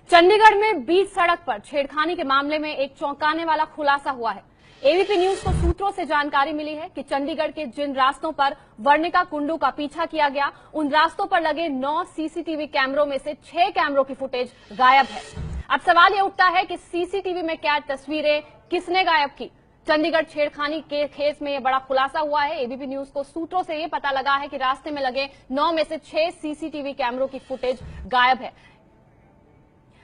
चंडीगढ़ में बीच सड़क पर छेड़खानी के मामले में एक चौंकाने वाला खुलासा हुआ है। एबीपी न्यूज को सूत्रों से जानकारी मिली है कि चंडीगढ़ के जिन रास्तों पर वर्णिका कुंडू का पीछा किया गया, उन रास्तों पर लगे 9 सीसीटीवी कैमरों में से 6 कैमरों की फुटेज गायब है। अब सवाल यह उठता है कि सीसीटीवी में कैद तस्वीरें किसने गायब की। चंडीगढ़ छेड़खानी के केस में यह बड़ा खुलासा हुआ है। एबीपी न्यूज को सूत्रों से यह पता लगा है कि रास्ते में लगे 9 में से 6 सीसीटीवी कैमरों की फुटेज गायब है।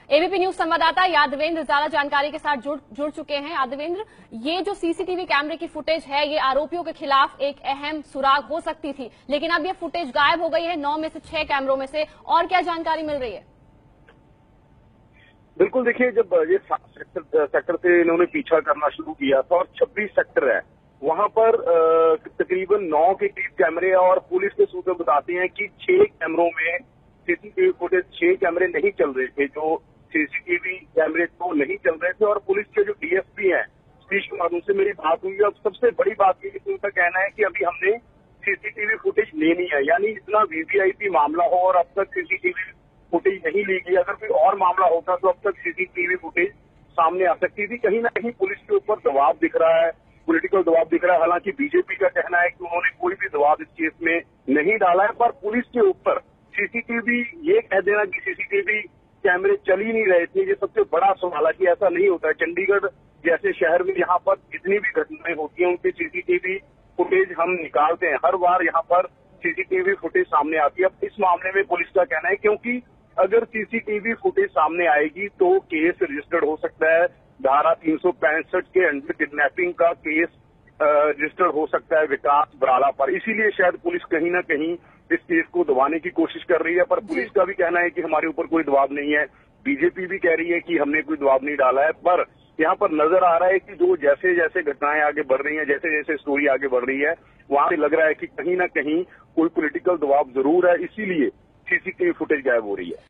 एबीपी न्यूज संवाददाता यादवेंद्र ज्यादा जानकारी के साथ जुड़ चुके हैं। यादवेंद्र, ये जो सीसीटीवी कैमरे की फुटेज है, ये आरोपियों के खिलाफ एक अहम सुराग हो सकती थी, लेकिन अब ये फुटेज गायब हो गई है 9 में से 6 कैमरों में से। और क्या जानकारी मिल रही है? बिल्कुल, देखिए, जब ये 7 सेक्टर से इन्होंने पीछा करना शुरू किया था और 26 सेक्टर है, वहां पर तकरीबन 9 के करीब कैमरे, और पुलिस के सूत्र बताते हैं कि 6 कैमरों में सीसीटीवी फुटेज, 6 कैमरे नहीं चल रहे थे। जो सीसीटीवी कैमरे तो नहीं चल रहे थे, और पुलिस के जो डीएसपी हैं सतीश कुमार, उनसे मेरी बात हुई। अब सबसे बड़ी बात ये कि उनका कहना है कि अभी हमने सीसीटीवी फुटेज लेनी है, यानी इतना वीवीआईपी मामला हो और अब तक सीसीटीवी फुटेज नहीं ली गई। अगर कोई और मामला होता तो अब तक सीसीटीवी फुटेज सामने आ सकती थी। कहीं ना कहीं पुलिस के ऊपर दबाव दिख रहा है, पॉलिटिकल दबाव दिख रहा है। हालांकि बीजेपी का कहना है कि उन्होंने कोई भी दबाव इस केस में नहीं डाला है, पर पुलिस के ऊपर सीसीटीवी, ये कह देना कि सीसीटीवी कैमरे चल ही नहीं रहे थे, ये सबसे बड़ा सवाल है कि ऐसा नहीं होता है। चंडीगढ़ जैसे शहर में यहाँ पर जितनी भी घटनाएं होती हैं, उनकी सीसीटीवी फुटेज हम निकालते हैं, हर बार यहाँ पर सीसीटीवी फुटेज सामने आती है। अब इस मामले में पुलिस का कहना है क्योंकि अगर सीसीटीवी फुटेज सामने आएगी तो केस रजिस्टर्ड हो सकता है। धारा 365 के अंडर किडनैपिंग का केस रजिस्टर्ड हो सकता है विकास बराला पर। इसीलिए शायद पुलिस कहीं ना कहीं इस केस को दबाने की कोशिश कर रही है, पर पुलिस का भी कहना है कि हमारे ऊपर कोई दबाव नहीं है। बीजेपी भी कह रही है कि हमने कोई दबाव नहीं डाला है, पर यहाँ पर नजर आ रहा है कि जो जैसे जैसे घटनाएं आगे बढ़ रही हैं, जैसे जैसे स्टोरी आगे बढ़ रही है, वहां से लग रहा है कि कहीं ना कहीं कोई पॉलिटिकल दबाव जरूर है, इसीलिए सीसीटीवी फुटेज गायब हो रही है।